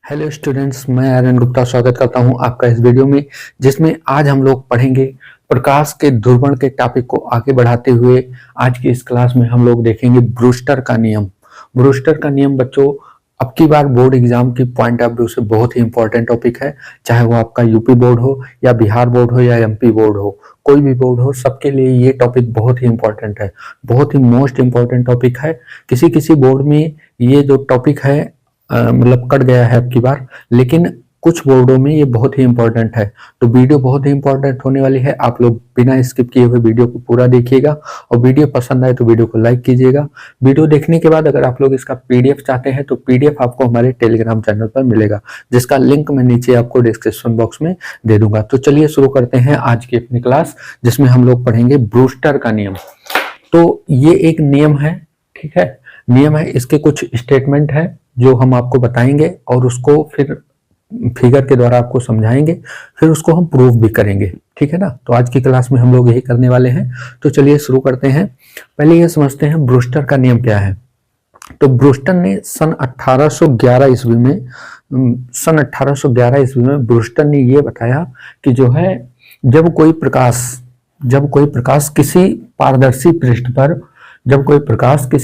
Hello students, मैं आर्यन गुप्ता स्वागत करता हूं आपका इस वीडियो में, जिसमें आज हम लोग पढ़ेंगे प्रकाश के ध्रुवण के टॉपिक को आगे बढ़ाते हुए। आज की इस क्लास में हम लोग देखेंगे ब्रूस्टर का नियम। ब्रूस्टर का नियम बच्चों अब की बार बोर्ड एग्जाम की पॉइंट ऑफ व्यू से बहुत ही इंपॉर्टेंट टॉपिक है। चाहे वो आपका यूपी बोर्ड हो या बिहार बोर्ड हो या एमपी बोर्ड हो, कोई भी बोर्ड हो, सबके लिए ये टॉपिक बहुत ही इंपॉर्टेंट है, बहुत ही मोस्ट इंपॉर्टेंट टॉपिक है। किसी किसी बोर्ड में ये जो टॉपिक है मतलब कट गया है अब की बार, लेकिन कुछ बोर्डों में ये बहुत ही इंपॉर्टेंट है। तो वीडियो बहुत ही इंपॉर्टेंट होने वाली है। आप लोग बिना स्किप किए हुए वीडियो को पूरा देखिएगा और वीडियो पसंद आए तो वीडियो को लाइक कीजिएगा। वीडियो देखने के बाद अगर आप लोग इसका पीडीएफ चाहते हैं तो पीडीएफ आपको हमारे टेलीग्राम चैनल पर मिलेगा, जिसका लिंक मैं नीचे आपको डिस्क्रिप्शन बॉक्स में दे दूंगा। तो चलिए शुरू करते हैं आज की अपनी क्लास, जिसमें हम लोग पढ़ेंगे ब्रूस्टर का नियम। तो ये एक नियम है, ठीक है, नियम है। इसके कुछ स्टेटमेंट है जो हम आपको बताएंगे और उसको फिर फिगर के द्वारा आपको समझाएंगे, फिर उसको हम प्रूव भी करेंगे, ठीक है ना। तो आज की क्लास में हम लोग यही करने वाले हैं। तो चलिए शुरू करते हैं। पहले ये समझते हैं ब्रूस्टर का नियम क्या है। तो ब्रूस्टर ने सन 1811 ईस्वी में ब्रूस्टर ने ये बताया कि जो है जब कोई प्रकाश किसी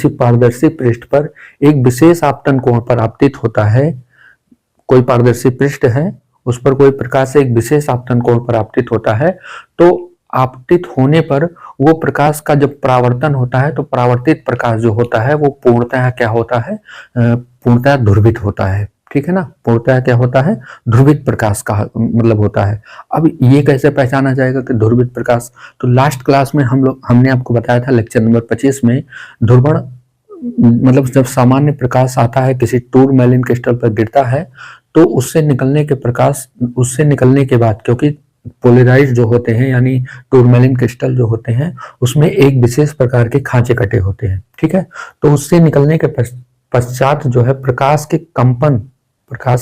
पारदर्शी पृष्ठ पर एक विशेष आपतन कोण पर आपतित होता है, कोई पारदर्शी पृष्ठ है, उस पर कोई प्रकाश एक विशेष आपतन कोण पर आपतित होता है, तो आपतित होने पर वो प्रकाश का जब परावर्तन होता है तो परावर्तित प्रकाश जो होता है वो पूर्णतः क्या होता है, पूर्णतः ध्रुवित होता है, ठीक है ना। पूर्णतः क्या होता है, ध्रुवित प्रकाश का मतलब होता है। अब ये कैसे पहचाना जाएगा कि ध्रुवित प्रकाश, तो लास्ट क्लास में हमने आपको बताया था लेक्चर नंबर 25 में, ध्रुवण मतलब जब सामान्य प्रकाश आता है किसी टूरमैलिन क्रिस्टल पर गिरता है तो उससे निकलने के बाद, क्योंकि पोलराइज जो होते हैं यानी टूरमैलिन क्रिस्टल जो होते हैं उसमें एक विशेष प्रकार के खांचे कटे होते हैं, ठीक है। तो उससे निकलने के पश्चात जो है प्रकाश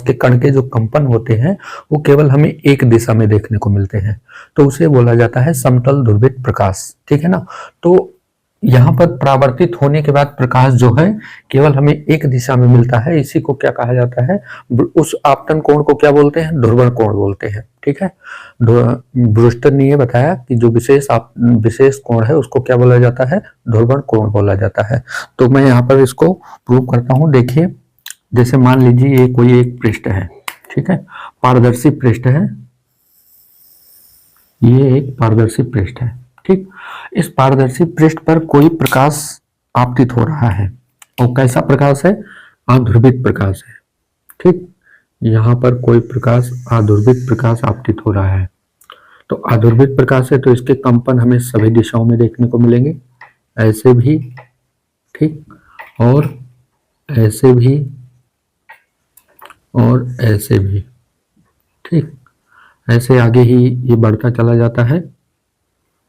के कण के जो कंपन होते हैं वो केवल हमें एक दिशा में देखने को मिलते हैं, तो उसे बोला जाता है समतल ध्रुवित प्रकाश, ठीक है ना। तो यहाँ पर परावर्तित होने के बाद प्रकाश जो है केवल हमें एक दिशा में मिलता है, इसी को क्या कहा जाता है, उस आपतन कोण को क्या बोलते हैं, ध्रुवण कोण बोलते हैं, ठीक है। ब्रूस्टर ने ये बताया कि जो विशेष कोण है उसको क्या बोला जाता है, ध्रुवण कोण बोला जाता है। तो मैं यहाँ पर इसको प्रूव करता हूँ। देखिए, जैसे मान लीजिए ये कोई एक पृष्ठ है, ठीक है, पारदर्शी पृष्ठ है, ये एक पारदर्शी पृष्ठ है, ठीक। इस पारदर्शी पृष्ठ पर कोई प्रकाश आपतित हो रहा है और कैसा प्रकाश है, अध्रुवित प्रकाश है, ठीक। यहाँ पर कोई अध्रुवित प्रकाश आपतित हो रहा है। तो अध्रुवित प्रकाश है तो इसके कंपन हमें सभी दिशाओं में देखने को मिलेंगे, ऐसे भी, ठीक, और ऐसे भी और ऐसे भी, ठीक। ऐसे आगे ही ये बढ़ता चला जाता है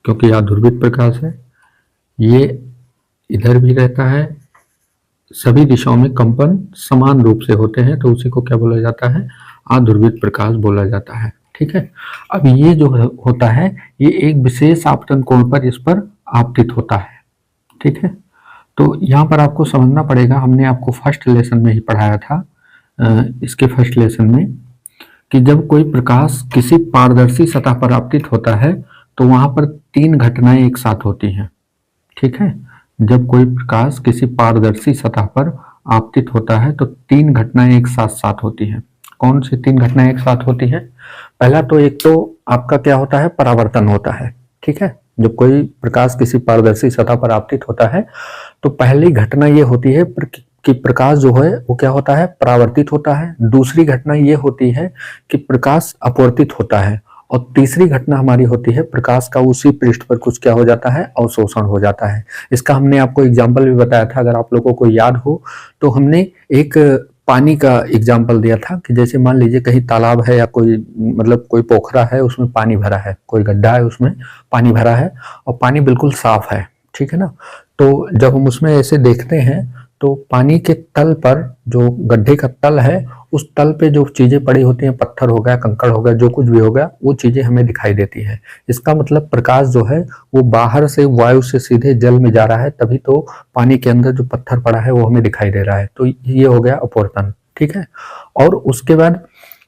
क्योंकि अध्रुवित प्रकाश है। ये इधर भी रहता है, सभी दिशाओं में कंपन समान रूप से होते हैं, तो उसी को क्या बोला जाता है, अध्रुवित प्रकाश बोला जाता है, ठीक है। अब ये जो होता है ये एक विशेष आपतन कोण पर इस पर आपतित होता है, ठीक है। तो यहाँ पर आपको समझना पड़ेगा, हमने आपको फर्स्ट लेसन में ही पढ़ाया था, इसके फर्स्ट लेसन में, कि जब कोई प्रकाश किसी पारदर्शी सतह पर आपतित होता है तो वहां पर तीन घटनाएं एक साथ होती हैं, ठीक है। जब कोई प्रकाश किसी पारदर्शी सतह पर आपतित होता है तो तीन घटनाएं एक साथ होती हैं। कौन सी तीन घटनाएं एक साथ होती हैं? पहला तो एक तो आपका क्या होता है, परावर्तन होता है, ठीक है। जब कोई प्रकाश किसी पारदर्शी सतह पर आपतित होता है तो पहली घटना ये होती है कि प्रकाश जो है वो क्या होता है, परावर्तित होता है। दूसरी घटना ये होती है कि प्रकाश अपवर्तित होता है और तीसरी घटना हमारी होती है प्रकाश का उसी पृष्ठ पर कुछ क्या हो जाता है, अवशोषण हो जाता है। इसका हमने आपको एग्जाम्पल भी बताया था, अगर आप लोगों को याद हो तो हमने एक पानी का एग्जाम्पल दिया था कि जैसे मान लीजिए कहीं तालाब है या कोई पोखरा है, उसमें पानी भरा है, कोई गड्ढा है उसमें पानी भरा है और पानी बिल्कुल साफ है, ठीक है ना। तो जब हम उसमें ऐसे देखते हैं तो पानी के तल पर, जो गड्ढे का तल है, उस तल पे जो चीजें पड़ी होती हैं, पत्थर हो गया, कंकड़ हो गया, जो कुछ भी हो गया, वो चीजें हमें दिखाई देती है। इसका मतलब प्रकाश जो है वो बाहर से वायु से सीधे जल में जा रहा है, तभी तो पानी के अंदर जो पत्थर पड़ा है वो हमें दिखाई दे रहा है। तो ये हो गया अपवर्तन, ठीक है। और उसके बाद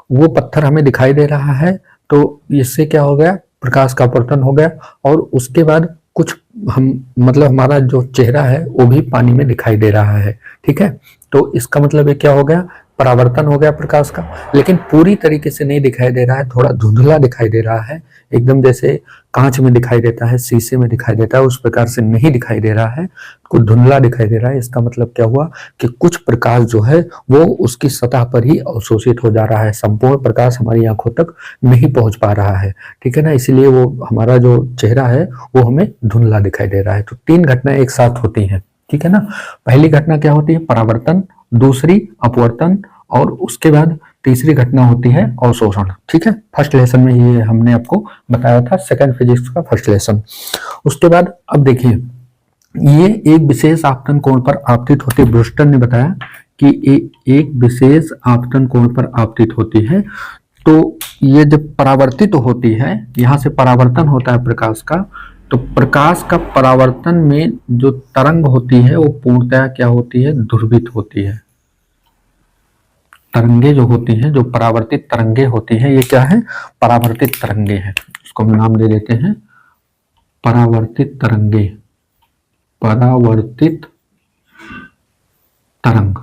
वो पत्थर हमें दिखाई दे रहा है, तो इससे क्या हो गया, प्रकाश का अपवर्तन हो गया। और उसके बाद कुछ हम मतलब हमारा जो चेहरा है वो भी पानी में दिखाई दे रहा है, ठीक है। तो इसका मतलब ये क्या हो गया, परावर्तन हो गया प्रकाश का। लेकिन पूरी तरीके से नहीं दिखाई दे रहा है, थोड़ा धुंधला दिखाई दे रहा है, एकदम जैसे कांच में दिखाई देता है, शीशे में दिखाई देता है, उस प्रकार से नहीं दिखाई दे रहा है, कुछ धुंधला दिखाई दे रहा है। इसका मतलब क्या हुआ कि कुछ प्रकाश जो है वो उसकी सतह पर ही अवशोषित हो जा रहा है, संपूर्ण प्रकाश हमारी आंखों तक नहीं पहुंच पा रहा है, ठीक है ना। इसलिए वो हमारा जो चेहरा है वो हमें धुंधला दिखाई दे रहा है। तो 3 घटनाएं एक साथ होती हैं, ठीक है ना। पहली घटना क्या होती है, परावर्तन, दूसरी अपवर्तन, और उसके बाद तीसरी घटना होती है अवशोषण, ठीक है। फर्स्ट लेसन में ये हमने आपको बताया था, सेकंड फिजिक्स का फर्स्ट लेसन। उसके बाद अब देखिए, ये एक विशेष आपतन कोण पर आपतित होती है। ब्रूस्टर ने बताया कि एक विशेष आपतन कोण पर आपतित होती है। तो ये जब परावर्तित होती है, यहां से परावर्तन होता है प्रकाश का, तो प्रकाश का परावर्तन में जो तरंग होती है वो पूर्णतया क्या होती है, ध्रुवित होती है। तरंगे जो होती हैं, जो परावर्तित तरंगे होती हैं, ये क्या है, परावर्तित तरंगे हैं। इसको हम नाम दे देते हैं परावर्तित तरंगे, परावर्तित तरंग,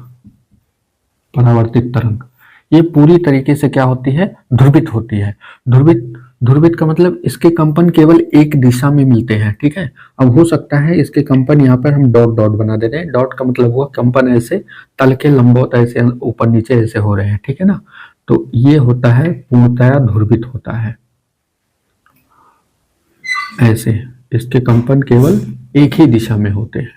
परावर्तित तरंग। ये पूरी तरीके से क्या होती है, ध्रुवित होती है। ध्रुवित का मतलब इसके कंपन केवल एक दिशा में मिलते हैं, ठीक है। अब हो सकता है इसके कंपन यहाँ पर हम डॉट डॉट बना दे रहे हैं, डॉट का मतलब हुआ कंपन ऐसे तल के लंबवत ऐसे ऊपर नीचे ऐसे हो रहे हैं, ठीक है ना। तो ये होता है पूर्णतया ध्रुवित होता है, ऐसे इसके कंपन केवल एक ही दिशा में होते हैं,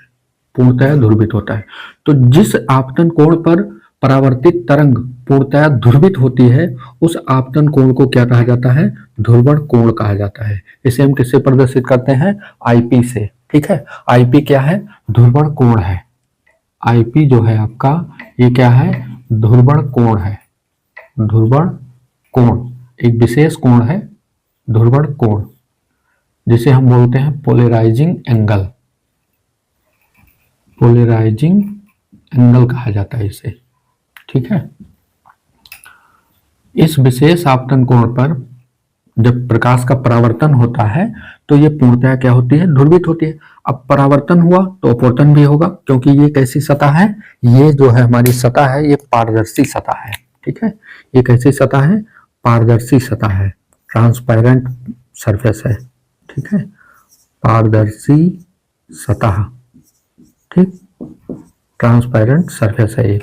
पूर्णतया ध्रुवित होता है। तो जिस आपतन कोण पर परावर्तित तरंग पूर्णतया ध्रुवित होती है, उस आपतन कोण को क्या कहा जाता है, ध्रुवण कोण कहा जाता है। इसे हम किससे प्रदर्शित करते हैं, आईपी से, ठीक है। आईपी क्या है, ध्रुवण कोण है। आईपी जो है आपका, ये क्या है, ध्रुवण कोण है। ध्रुवण कोण एक विशेष कोण है, ध्रुवण कोण, जिसे हम बोलते हैं पोलराइजिंग एंगल। पोलराइजिंग एंगल कहा जाता है इसे, ठीक है। इस विशेष आपतन कोण पर जब प्रकाश का परावर्तन होता है तो ये पूर्णतया क्या होती है, ध्रुवित होती है। अब परावर्तन हुआ तो अपवर्तन भी होगा, क्योंकि ये कैसी सतह है, ये जो है हमारी सतह है, ये पारदर्शी सतह है, ठीक है। ये कैसी सतह है, पारदर्शी सतह है, ट्रांसपेरेंट सरफेस है, ठीक है, पारदर्शी सतह, ठीक, ट्रांसपेरेंट सरफेस है ये।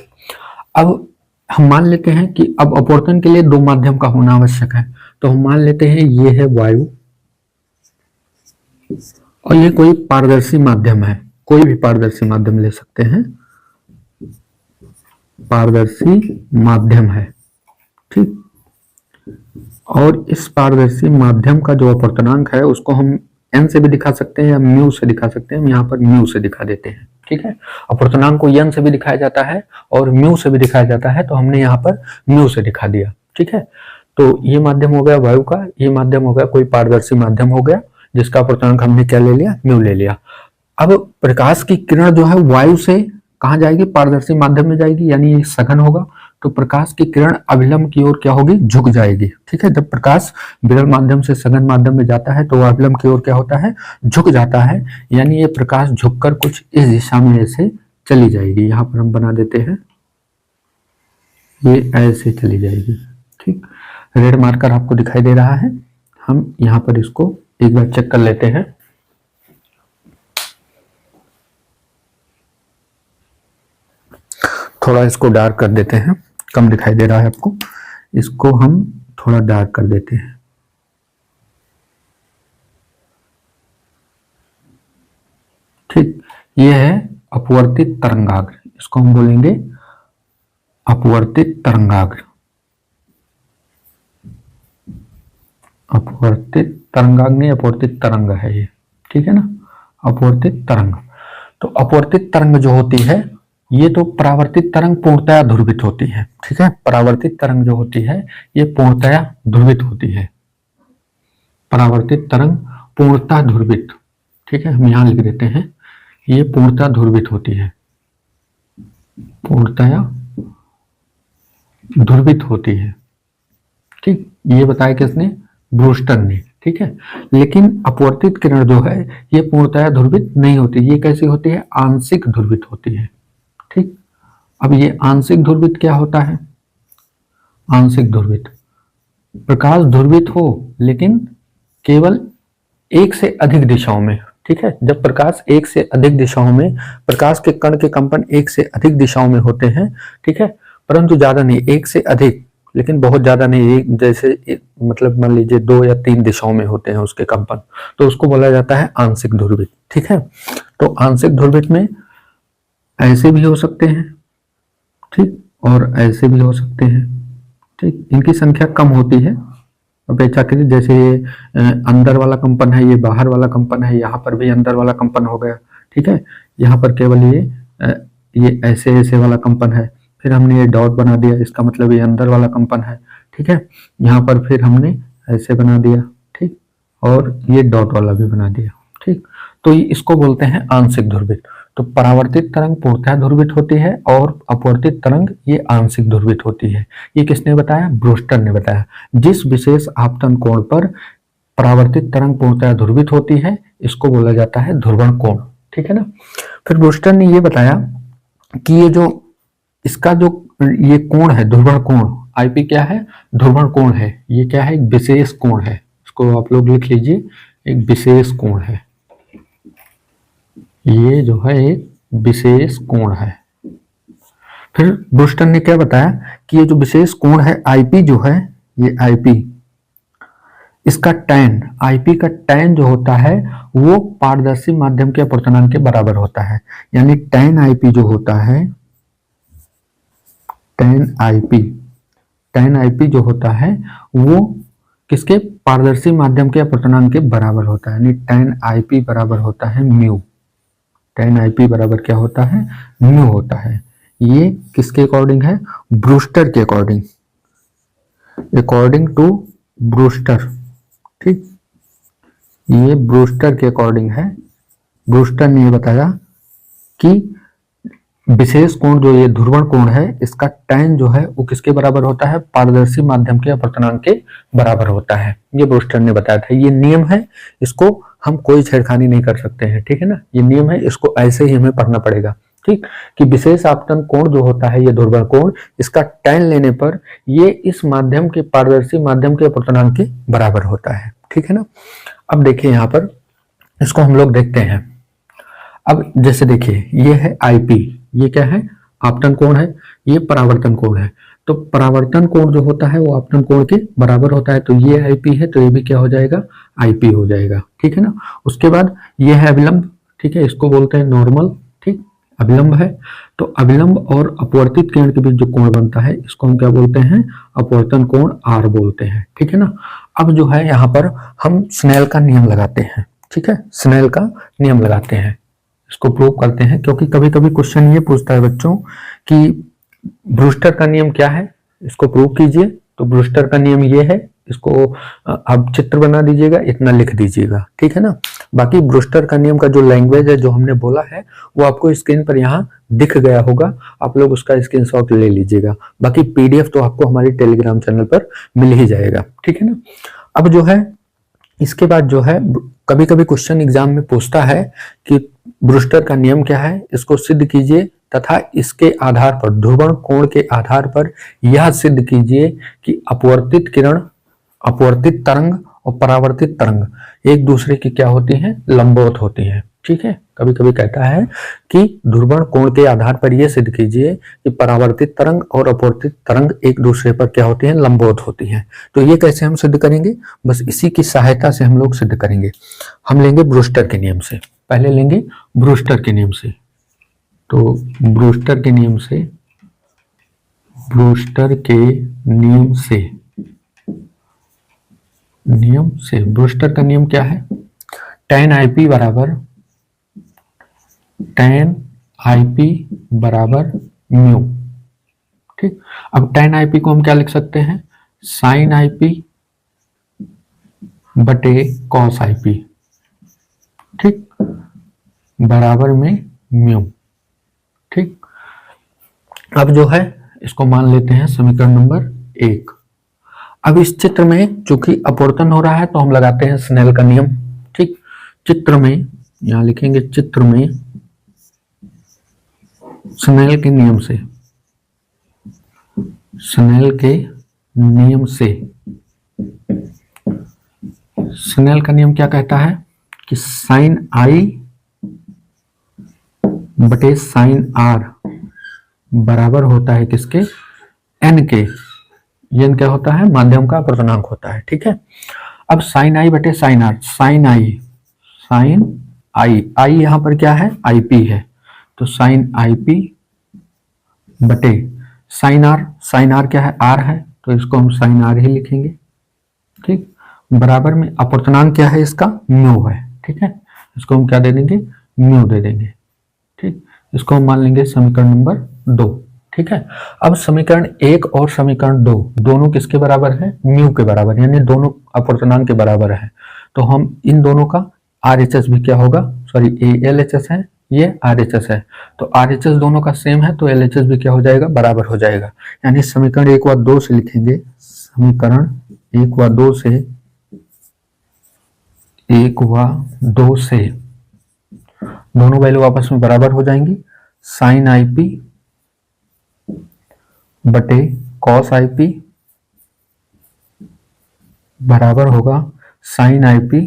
अब हम मान लेते हैं कि अब अपवर्तन के लिए 2 माध्यम का होना आवश्यक है, तो हम मान लेते हैं ये है वायु और ये कोई पारदर्शी माध्यम है, कोई भी पारदर्शी माध्यम ले सकते हैं, पारदर्शी माध्यम है, ठीक। और इस पारदर्शी माध्यम का जो अपवर्तनांक है उसको हम एन से भी दिखा सकते हैं या म्यू से दिखा सकते हैं। हम यहाँ पर म्यू से दिखा देते हैं, ठीक है। अपवर्तनांक को एन से भी दिखाया जाता है और म्यू से भी दिखाया जाता है, तो हमने यहाँ पर म्यू से दिखा दिया, ठीक है। तो ये माध्यम हो गया वायु का, ये माध्यम हो गया कोई पारदर्शी माध्यम हो गया, जिसका अपवर्तनांक हमने क्या ले लिया, म्यू ले लिया। अब प्रकाश की किरण जो है वायु से कहाँ जाएगी, पारदर्शी माध्यम में जाएगी, यानी ये सघन होगा। तो प्रकाश की किरण अभिलंब की ओर क्या होगी, झुक जाएगी, ठीक है। जब प्रकाश विरल माध्यम से सघन माध्यम में जाता है तो वह अभिलंब की ओर क्या होता है, झुक जाता है, यानी ये प्रकाश झुककर कुछ इस दिशा में ऐसे चली जाएगी। यहाँ पर हम बना देते हैं, ये ऐसे चली जाएगी, ठीक। रेड मार्कर आपको दिखाई दे रहा है, हम यहाँ पर इसको एक बार चेक कर लेते हैं। थोड़ा इसको डार्क कर देते हैं, कम दिखाई दे रहा है आपको, इसको हम थोड़ा डार्क कर देते हैं, ठीक। ये है अपवर्तित तरंगाग्र, इसको हम बोलेंगे अपवर्तित तरंगाग्र, अपवर्तित तरंगाग्र नहीं, अपवर्तित तरंग है ये, ठीक है ना, अपवर्तित तरंग। तो अपवर्तित तरंग जो होती है, ये तो परावर्तित तरंग पूर्णतया ध्रुवित होती है, ठीक है। परावर्तित तरंग जो होती है ये पूर्णतया ध्रुवित होती है, परावर्तित तरंग पूर्णतः ध्रुवित, ठीक है। हम यहां लिख देते हैं, ये पूर्णतः ध्रुवित होती है, पूर्णतया ध्रुवित होती है। ठीक, ये बताया किसने? ब्रूस्टर ने। ठीक है, लेकिन अपवर्तित किरण जो है ये पूर्णतः ध्रुवित नहीं होती। ये कैसी होती है? आंशिक ध्रुवित होती है। ठीक, अब ये आंशिक ध्रुवित क्या होता है? आंशिक ध्रुवित, प्रकाश ध्रुवित हो लेकिन केवल एक से अधिक दिशाओं में। ठीक है, जब प्रकाश एक से अधिक दिशाओं में, प्रकाश के कण के कंपन एक से अधिक दिशाओं में होते हैं, ठीक है, परंतु ज्यादा नहीं, एक से अधिक, लेकिन बहुत ज्यादा नहीं, एक जैसे मतलब मान लीजिए 2 या 3 दिशाओं में होते हैं उसके कंपन, तो उसको बोला जाता है आंशिक ध्रुवित। ठीक है, तो आंशिक ध्रुवित में ऐसे भी हो सकते हैं, ठीक, और ऐसे भी हो सकते हैं। ठीक, इनकी संख्या कम होती है अपेक्षाकृत। जैसे ये अंदर वाला कंपन है, ये बाहर वाला कंपन है, यहाँ पर भी अंदर वाला कंपन हो गया। ठीक है, यहाँ पर केवल ये ऐसे ऐसे वाला कंपन है, फिर हमने ये डॉट बना दिया, इसका मतलब ये अंदर वाला कंपन है। ठीक है, यहाँ पर फिर हमने ऐसे बना दिया, ठीक, और ये डॉट वाला भी बना दिया। ठीक, तो इसको बोलते हैं आंशिक ध्रुवित। तो परावर्तित तरंग पूर्णतः ध्रुवित होती है और अपवर्तित तरंग ये आंशिक ध्रुवित होती है। ये किसने बताया? ब्रूस्टर ने बताया। जिस विशेष आपतन कोण पर परावर्तित तरंग पूर्णतः ध्रुवित होती है इसको बोला जाता है ध्रुवण कोण। ठीक है ना। फिर ब्रूस्टर ने ये बताया कि ये जो इसका जो ये कोण है ध्रुवण कोण, आईपी क्या है? ध्रुवण कोण है। ये क्या है? एक विशेष कोण है। इसको आप लोग लिख लीजिए, एक विशेष कोण है। ये जो है एक विशेष कोण है। फिर ब्रूस्टर ने क्या बताया कि ये जो विशेष कोण है आईपी जो है, ये आईपी, इसका टैन, आईपी का टैन जो होता है वो पारदर्शी माध्यम के अपवर्तनांक के बराबर होता है। यानी टैन आईपी जो होता है, टैन आईपी जो होता है वो किसके? पारदर्शी माध्यम के अपवर्तनांक के बराबर होता है। यानी टैन आईपी बराबर होता है म्यू। टैन आईपी बराबर क्या होता है? म्यू होता है। ये किसके अकॉर्डिंग है? ब्रूस्टर के अकॉर्डिंग, अकॉर्डिंग टू ब्रूस्टर। ठीक, ये ब्रूस्टर के अकॉर्डिंग है। ब्रूस्टर ने ये बताया कि विशेष कोण जो ये ध्रुवण कोण है इसका टैन जो है वो किसके बराबर होता है? पारदर्शी माध्यम के अपवर्तनांक के बराबर होता है। ये ब्रूस्टर ने बताया था। ये नियम है, इसको हम कोई छेड़खानी नहीं कर सकते हैं। ठीक है ना, ये नियम है, इसको ऐसे ही हमें पढ़ना पड़ेगा। ठीक, कि विशेष आपतन कोण जो होता है ये ध्रुवण कोण, इसका टैन लेने पर ये इस माध्यम के पारदर्शी माध्यम के अपवर्तनांक के बराबर होता है। ठीक है ना। अब देखिए यहाँ पर इसको हम लोग देखते हैं। अब जैसे देखिए ये है आईपी, ये क्या है? आपतन कोण है, ये परावर्तन कोण है। तो परावर्तन कोण जो होता है वो आपतन कोण के बराबर होता है। तो ये आईपी है तो ये भी क्या हो जाएगा? आईपी हो जाएगा। ठीक है ना। उसके बाद ये है अभिलंब। ठीक है, इसको बोलते हैं नॉर्मल। ठीक, अभिलंब है। तो अभिलंब और अपवर्तित किरण के बीच जो कोण बनता है इसको हम क्या बोलते हैं? अपवर्तन कोण आर बोलते हैं। ठीक है ना। अब जो है यहाँ पर हम स्नेल का नियम लगाते हैं। ठीक है, स्नेल का नियम लगाते हैं, इसको प्रूव करते हैं। क्योंकि कभी कभी क्वेश्चन ये पूछता है बच्चों कि ब्रूस्टर का नियम क्या है, इसको प्रूव कीजिए। तो ब्रूस्टर का नियम ये है, इसको आप चित्र बना दीजिएगा, इतना लिख दीजिएगा। ठीक है ना। बाकी ब्रूस्टर का नियम का जो लैंग्वेज है जो हमने बोला है वो आपको स्क्रीन पर यहाँ दिख गया होगा, आप लोग उसका स्क्रीनशॉट ले लीजिएगा। बाकी पीडीएफ तो आपको हमारे टेलीग्राम चैनल पर मिल ही जाएगा। ठीक है ना। अब जो है इसके बाद जो है कभी कभी क्वेश्चन एग्जाम में पूछता है कि ब्रूस्टर का नियम क्या है, इसको सिद्ध कीजिए तथा इसके आधार पर, ध्रुवण कोण के आधार पर यह सिद्ध कीजिए कि अपवर्तित किरण, अपवर्तित तरंग और परावर्तित तरंग एक दूसरे की क्या होती हैं? लंबवत होती हैं। ठीक है, कभी कभी कहता है कि ध्रुवण कोण के आधार पर यह सिद्ध कीजिए कि परावर्तित तरंग और अपवर्तित तरंग एक दूसरे पर क्या होती हैं? लंबवत होती हैं। तो ये कैसे हम सिद्ध करेंगे? बस इसी की सहायता से हम लोग सिद्ध करेंगे। हम लेंगे ब्रूस्टर के नियम से, पहले लेंगे ब्रूस्टर के नियम से। तो ब्रूस्टर के नियम से, ब्रूस्टर के नियम से, ब्रूस्टर का नियम क्या है? टैन आईपी बराबर म्यू। ठीक, अब टैन आईपी को हम क्या लिख सकते हैं? साइन आईपी बटे कॉस आईपी। ठीक, बराबर में म्यू। ठीक, अब जो है इसको मान लेते हैं समीकरण नंबर 1। अब इस चित्र में चूंकि अपवर्तन हो रहा है तो हम लगाते हैं स्नेल का नियम। ठीक, चित्र में यहां लिखेंगे, चित्र में स्नेल के नियम से, स्नेल के नियम से, स्नेल का नियम क्या कहता है कि साइन आई बटे साइन आर बराबर होता है किसके, एन के। ये एन क्या होता है, माध्यम का अपवर्तनांक होता है। ठीक है, अब साइन आई बटे sine R, sine I, sine I, I यहां पर क्या है, आई पी है, तो साइन आई पी बटे साइन आर, साइन आर क्या है, आर है, तो इसको हम साइन आर ही लिखेंगे। ठीक, बराबर में अपवर्तनांक क्या है इसका, म्यू है। ठीक है, इसको हम क्या दे देंगे, म्यू दे देंगे। ठीक, इसको हम मान लेंगे समीकरण नंबर 2। ठीक है, अब समीकरण 1 और समीकरण 2 दोनों किसके बराबर है, म्यू के बराबर, यानी दोनों अपवर्तनांक के बराबर है। तो हम इन दोनों का RHS भी क्या होगा, सॉरी LHS है, ये RHS है, तो RHS दोनों का सेम है, तो LHS भी क्या हो जाएगा, बराबर हो जाएगा। यानी समीकरण 1 व 2 से लिखेंगे, समीकरण 1 व 2 से, 1 व 2 से दोनों वैल्यू आपस में बराबर हो जाएंगी। साइन आई पी बटे कॉस आई पी बराबर होगा साइन आई पी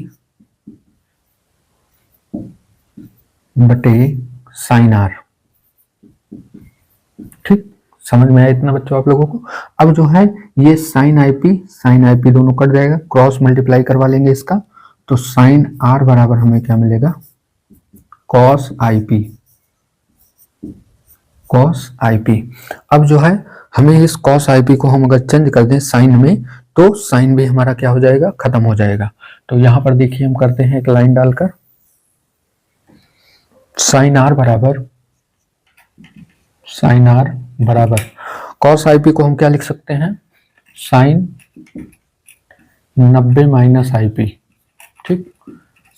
बटे साइन आर। ठीक, समझ में आया इतना बच्चों आप लोगों को। अब जो है ये साइन आई पी दोनों कट जाएगा, क्रॉस मल्टीप्लाई करवा लेंगे इसका, तो साइन आर बराबर हमें क्या मिलेगा, cos I P, cos I P. अब जो है हमें इस कॉस आई पी को हम अगर चेंज कर दें साइन में, तो साइन भी हमारा क्या हो जाएगा, खत्म हो जाएगा। तो यहां पर देखिए हम करते हैं एक लाइन डालकर, साइन आर बराबर, साइन आर बराबर कॉस आई पी को हम क्या लिख सकते हैं, साइन 90 माइनस आई पी। ठीक,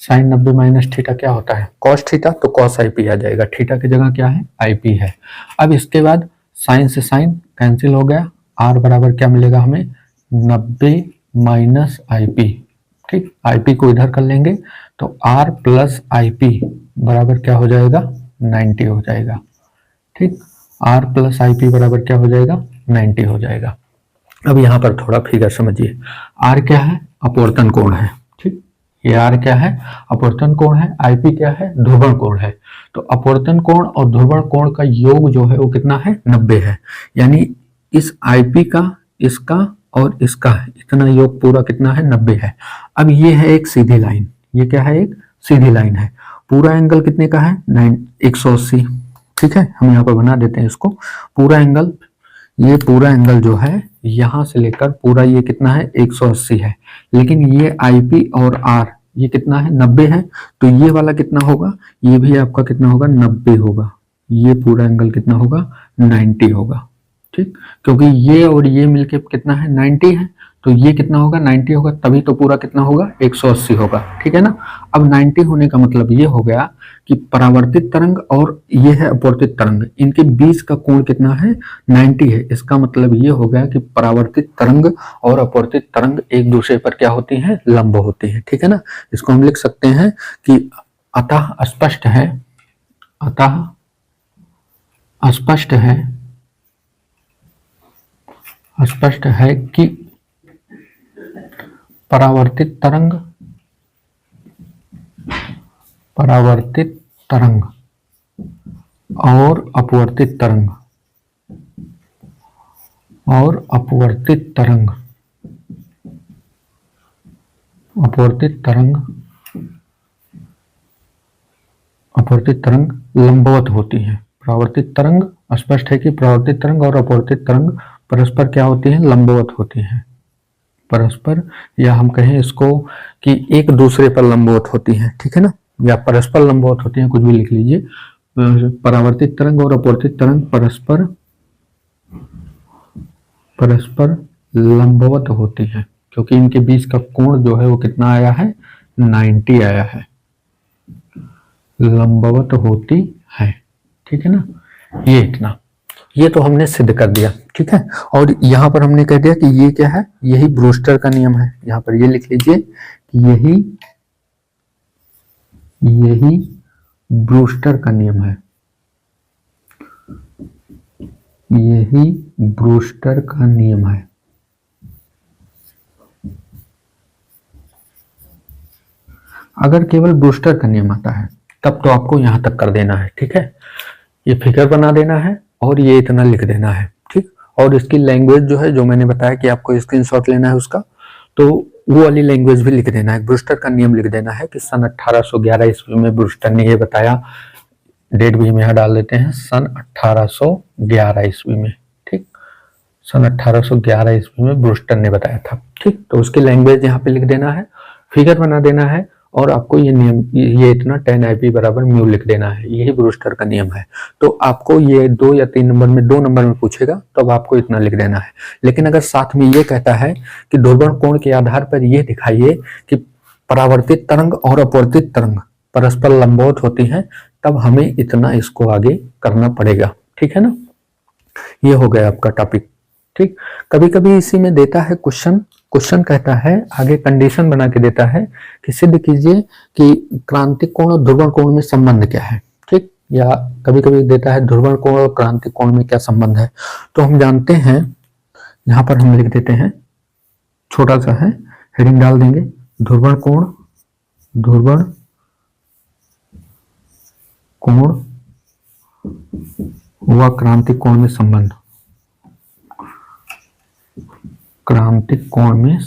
साइन 90 माइनस थीटा क्या होता है, कॉस थीटा, तो कॉस आई पी आ जाएगा, थीटा की जगह क्या है, आई पी है। अब इसके बाद साइन से साइन कैंसिल हो गया, आर बराबर क्या मिलेगा हमें, 90 माइनस आई पी। ठीक, आई पी को इधर कर लेंगे, तो आर प्लस आई पी बराबर क्या हो जाएगा, 90 हो जाएगा। ठीक, आर प्लस आई पी बराबर क्या हो जाएगा, 90 हो जाएगा। अब यहाँ पर थोड़ा फिगर समझिए, आर क्या है, अपवर्तन कोण है। ठीक, ये आर क्या है, अपवर्तन कोण है, आईपी क्या है, ध्रुवण कोण है। तो अपवर्तन कोण और ध्रुवण कोण का योग जो है वो कितना है, 90 है। यानी इस आईपी का, इसका और इसका इतना योग पूरा कितना है, 90 है। अब ये है एक सीधी लाइन, ये क्या है, एक सीधी लाइन है। पूरा एंगल कितने का है, 180। ठीक है, हम यहाँ पर बना देते हैं इसको, पूरा एंगल, ये पूरा एंगल जो है यहां से लेकर पूरा ये कितना है, 180 है। लेकिन ये आईपी और आर ये कितना है, 90 है, तो ये वाला कितना होगा, ये भी आपका कितना होगा, 90 होगा। ये पूरा एंगल कितना होगा, 90 होगा। ठीक, क्योंकि ये और ये मिलके कितना है, 90 है, तो ये कितना होगा, 90 होगा, तभी तो पूरा कितना होगा, 180 होगा। ठीक है ना। अब 90 होने का मतलब ये हो गया कि परावर्तित तरंग और ये है अपवर्तित तरंग, इनके बीच का कोण कितना है, 90 है। इसका मतलब ये हो गया कि परावर्तित तरंग और अपवर्तित तरंग एक दूसरे पर क्या होती हैं, लंब होती हैं। ठीक है ना। इसको हम लिख सकते हैं कि अतः स्पष्ट है, अतः स्पष्ट है, स्पष्ट है कि परावर्तित तरंग, परावर्तित तरंग और अपवर्तित तरंग, और अपवर्तित तरंग, अपवर्तित तरंग, अपवर्तित तरंग लंबवत होती है। परावर्तित तरंग, स्पष्ट है कि परावर्तित तरंग और अपवर्तित तरंग परस्पर क्या होती है, लंबवत होती है। परस्पर, या हम कहें इसको कि एक दूसरे पर लंबवत होती है। ठीक है ना, या परस्पर लंबवत होती है, कुछ भी लिख लीजिए। परावर्तित तरंग और अपवर्तित तरंग परस्पर, परस्पर लंबवत होती है, क्योंकि इनके बीच का कोण जो है वो कितना आया है, 90 आया है, लंबवत होती है। ठीक है ना, ये इतना, ये तो हमने सिद्ध कर दिया, ठीक है। और यहाँ पर हमने कह दिया कि ये क्या है, यही ब्रूस्टर का नियम है। यहाँ पर ये लिख लीजिए कि यही ब्रूस्टर का नियम है, यही ब्रूस्टर का नियम है। अगर केवल ब्रूस्टर का नियम आता है तब तो आपको यहां तक कर देना है, ठीक है। ये फिगर बना देना है और ये इतना लिख देना है, ठीक। और इसकी लैंग्वेज जो है, जो मैंने बताया कि आपको स्क्रीनशॉट लेना है उसका, तो वो वाली लैंग्वेज भी लिख देना है। ब्रूस्टर का नियम लिख देना है कि सन 1811 ईस्वी में ब्रूस्टर ने ये बताया। डेट भी हम यहाँ डाल देते हैं, सन 1811 ईस्वी में, ठीक। सन 1811 ईस्वी में ब्रूस्टर ने बताया था, ठीक। तो उसकी लैंग्वेज यहाँ पे लिख देना है, फिगर बना देना है, और आपको ये नियम, ये इतना 10 IP बराबर म्यू लिख देना है। यही ब्रूस्टर का नियम है। तो आपको ये 2 या 3 नंबर में, 2 नंबर में पूछेगा तब आपको इतना लिख देना है। लेकिन अगर साथ में ये कहता है कि ध्रुवण कोण के आधार पर ये दिखाइए कि परावर्तित तरंग और अपवर्तित तरंग परस्पर लंबवत होती हैं, तब हमें इतना इसको आगे करना पड़ेगा, ठीक है ना। ये हो गया आपका टॉपिक, ठीक। कभी कभी इसी में देता है क्वेश्चन कहता है, आगे कंडीशन बना के देता है कि सिद्ध कीजिए कि क्रांतिक कोण और ध्रुवण कोण में संबंध क्या है, ठीक। या कभी कभी देता है ध्रुवण कोण और क्रांतिक कोण में क्या संबंध है। तो हम जानते हैं, यहां पर हम लिख देते हैं, छोटा सा है, हेडिंग डाल देंगे, ध्रुवण कोण व क्रांतिक कोण में संबंध, क्रांतिक कोण में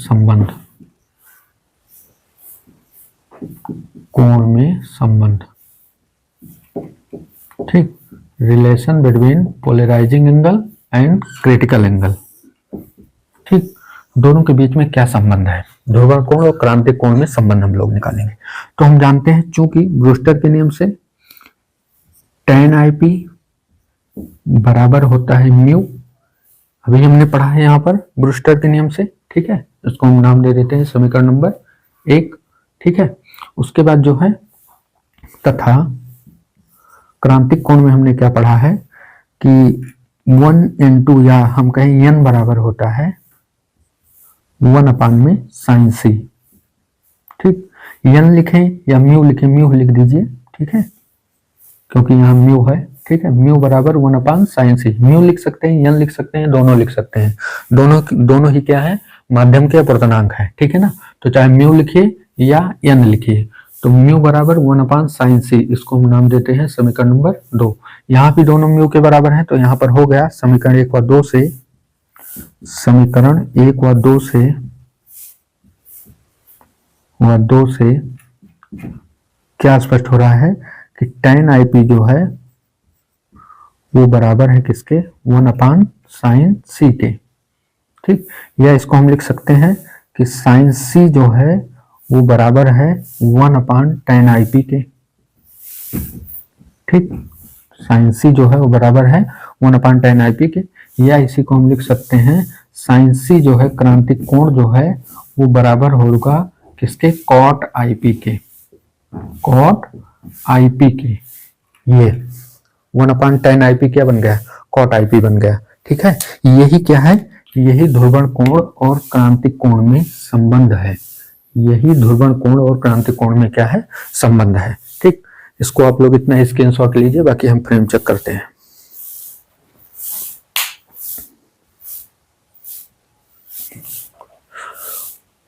संबंध, ठीक। Relation between polarising angle and critical angle, ठीक। दोनों के बीच में क्या संबंध है, ध्रुवण कोण और क्रांतिक कोण में संबंध हम लोग निकालेंगे। तो हम जानते हैं, चूंकि ब्रूस्टर के नियम से tan IP बराबर होता है म्यू, अभी हमने पढ़ा है यहाँ पर ब्रूस्टर के नियम से, ठीक है। इसको हम नाम दे देते हैं समीकरण नंबर 1, ठीक है। उसके बाद जो है, तथा क्रांतिक कोण में हमने क्या पढ़ा है कि 1/2, या हम कहें n बराबर होता है 1 में साइन सी, ठीक। n लिखें या म्यू लिखें, म्यू लिख दीजिए, ठीक है, क्योंकि यहाँ म्यू है, ठीक है। म्यू बराबर 1 साइन सी, म्यू लिख सकते हैं, n लिख सकते हैं, दोनों लिख सकते हैं, दोनों ही क्या है, माध्यम के अपवर्तनांक है, ठीक है ना। तो चाहे म्यू लिखिए या n लिखिए, तो म्यू बराबर 1 साइन सी, इसको हम नाम देते हैं समीकरण नंबर 2। यहाँ भी दोनों म्यू के बराबर हैं, तो यहाँ पर हो गया समीकरण 1 व 2 से, समीकरण 1 व 2 से क्या स्पष्ट हो रहा है कि tan IP जो है वो बराबर है किसके, 1 साइन सी के, ठीक। या इसको हम लिख सकते हैं कि साइन सी जो है वो बराबर है 1 tan IP के, ठीक। साइन सी जो है वो बराबर है 1 tan IP के। या इसी को हम लिख सकते हैं, साइन सी जो है क्रांतिक कोण जो है वो बराबर होगा किसके, cot IP के, cot IP के। ये 1 tan IP क्या बन गया, cot IP बन गया, ठीक है। यही क्या है, यही ध्रुवण कोण और क्रांतिक कोण में संबंध है, यही ध्रुवण कोण और क्रांतिक कोण में क्या है, संबंध है, ठीक। इसको आप लोग इतना स्क्रीनशॉट लीजिए, बाकी हम फ्रेम चेक करते हैं।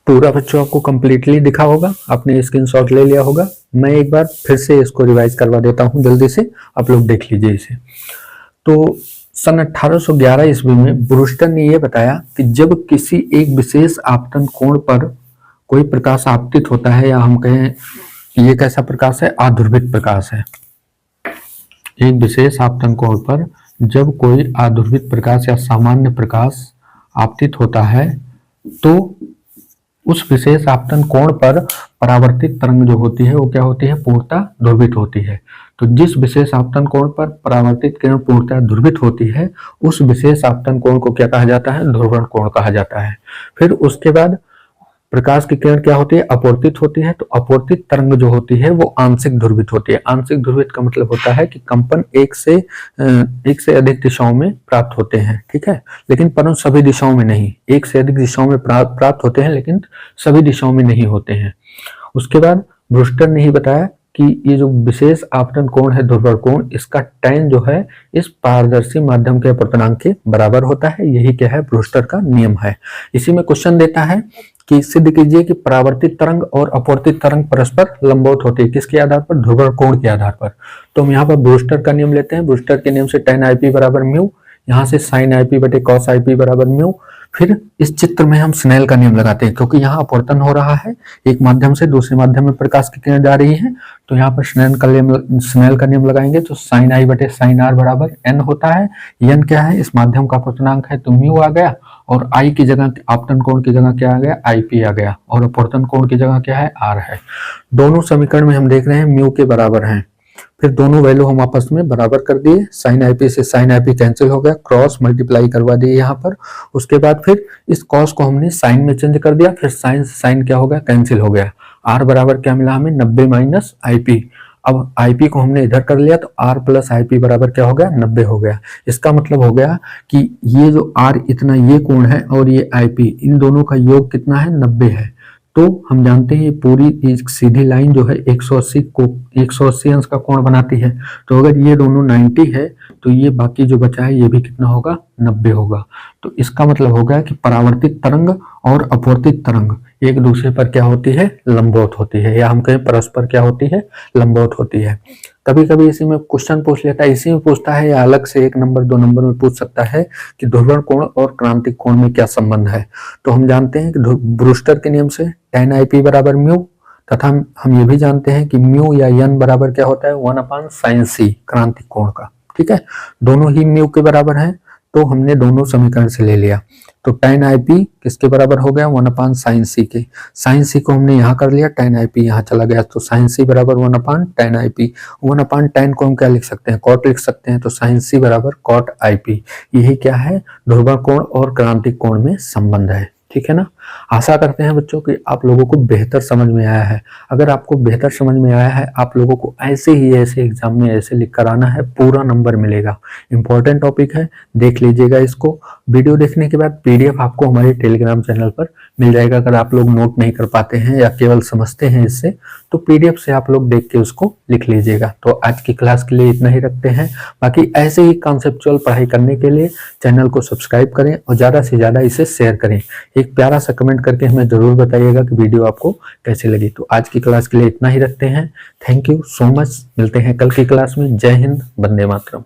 पूरा बच्चों आपको कंप्लीटली दिखा होगा, आपने स्क्रीनशॉट ले लिया होगा। मैं एक बार फिर से इसको रिवाइज करवा देता हूं, जल्दी से आप लोग देख लीजिए इसे। तो सन 1811 ईस्वी में ब्रूस्टर ने यह बताया कि जब किसी एक विशेष आपतन कोण पर कोई प्रकाश आपतित होता है, या हम कहें ये कैसा प्रकाश है, आध्रुवित प्रकाश है। एक विशेष आपतन कोण पर जब कोई आध्रुवित प्रकाश या सामान्य प्रकाश आपतित होता है, तो उस विशेष आपतन कोण पर परावर्तित तरंग जो होती है वो क्या होती है, पूर्णतः ध्रुवित होती है। तो जिस विशेष आपतन कोण पर परावर्तित किरण पूर्णतः ध्रुवित होती है, उस विशेष आपतन कोण को क्या कहा जाता है, ध्रुवण कोण कहा जाता है। फिर उसके बाद प्रकाश की किरण क्या होती है, अपवर्तित होती है, तो अपवर्तित तरंग जो होती है वो आंशिक ध्रुवित होती है। आंशिक ध्रुवित का मतलब होता है कि कंपन एक से अधिक दिशाओं में प्राप्त होते हैं, ठीक है, लेकिन परंतु सभी दिशाओं में नहीं, एक से अधिक दिशाओं में प्राप्त होते हैं लेकिन सभी दिशाओं में नहीं होते हैं। उसके बाद ब्रूस्टर ने ही बताया कि ये जो विशेष आपतन कोण है, ध्रुवण कोण, इसका tan जो है इस पारदर्शी माध्यम के अपवर्तनांक के बराबर होता है। यही क्या है, ब्रूस्टर का नियम है। इसी में क्वेश्चन देता है कि सिद्ध कीजिए कि परावर्तित तरंग और अपवर्तित तरंग परस्पर लंबवत होती है, किसके आधार पर, ध्रुवण कोण के आधार पर। तो हम यहाँ पर ब्रूस्टर का नियम लेते हैं। ब्रूस्टर के नियम से tan IP बराबर म्यू, यहाँ से sin IP बटे cos IP बराबर म्यू। फिर इस चित्र में हम स्नेल का नियम लगाते हैं, क्योंकि यहाँ अपवर्तन हो रहा है, एक माध्यम से दूसरे माध्यम में प्रकाश की किरण जा रही है, तो यहाँ पर स्नेल का नियम लगाएंगे तो sin I बटे sin R बराबर n होता है। n क्या है, इस माध्यम का अपवर्तनांक है, तो म्यू आ गया, और I की जगह आपतन कोण की जगह क्या आ गया, IP आ गया, और अपवर्तन कोण की जगह क्या है, R है। दोनों समीकरण में हम देख रहे हैं म्यू के बराबर हैं। फिर दोनों वैल्यू हम आपस में बराबर कर दिए, sin IP से sin IP कैंसिल हो गया, क्रॉस मल्टीप्लाई करवा दिए यहाँ पर। उसके बाद फिर इस cos को हमने sin में चेंज कर दिया, फिर sin क्या हो गया, कैंसिल हो गया। R बराबर क्या मिला हमें, 90 माइनस IP। अब IP को हमने इधर कर लिया तो R प्लस IP बराबर क्या हो गया, 90 हो गया। इसका मतलब हो गया कि ये जो R इतना ये कोण है और ये IP, इन दोनों का योग कितना है, 90 है। तो हम जानते हैं पूरी एक सीधी लाइन जो है 180 अंश का कोण बनाती है। तो अगर ये दोनों 90 है तो ये बाकी जो बचा है ये भी कितना होगा, 90 होगा। तो इसका मतलब होगा कि परावर्तित तरंग और अपवर्तित तरंग एक दूसरे पर क्या होती है, लंबवत होती है, या हम कहें परस्पर क्या होती है, लंबवत होती है। कभी कभी इसी में क्वेश्चन पूछ लेता है, इसी में पूछता है या अलग से 1 नंबर 2 नंबर में पूछ सकता है कि ध्रुवण कोण और क्रांतिक कोण में क्या संबंध है। तो हम जानते हैं कि ब्रूस्टर के नियम से tan IP बराबर म्यू, तथा हम ये भी जानते हैं कि म्यू या n बराबर क्या होता है, 1/sin c क्रांतिक कोण का, ठीक है। दोनों ही म्यू के बराबर हैं, तो हमने दोनों समीकरण से ले लिया। तो tan IP किसके बराबर हो गया, 1/sin c के। sin c को हमने यहाँ कर लिया, tan IP यहाँ चला गया, तो sin c बराबर 1/tan IP। 1/tan को हम क्या लिख सकते हैं, cot लिख सकते हैं, तो sin c बराबर cot IP। यही क्या है, ध्रुवण कोण और क्रांतिक कोण में संबंध है, ठीक है ना। आशा करते हैं बच्चों कि आप लोगों को बेहतर समझ में आया है। अगर आपको बेहतर समझ में आया है, आप लोगों को ऐसे एग्जाम में ऐसे लिख कर आना है, पूरा नंबर मिलेगा। इंपॉर्टेंट टॉपिक है, देख लीजिएगा इसको। वीडियो देखने के बाद PDF आपको हमारे टेलीग्राम चैनल पर मिल जाएगा। अगर आप लोग नोट नहीं कर पाते हैं या केवल समझते हैं इससे, तो PDF से आप लोग देख के उसको लिख लीजिएगा। तो आज की क्लास के लिए इतना ही रखते हैं। बाकी ऐसे ही कॉन्सेप्चुअल पढ़ाई करने के लिए चैनल को सब्सक्राइब करें और ज़्यादा से ज़्यादा इसे शेयर करें। एक प्यारा सा कमेंट करके हमें जरूर बताइएगा कि वीडियो आपको कैसी लगी। तो आज की क्लास के लिए इतना ही रखते हैं। Thank you so much. मिलते हैं कल की क्लास में। जय हिंद, वंदे मातरम।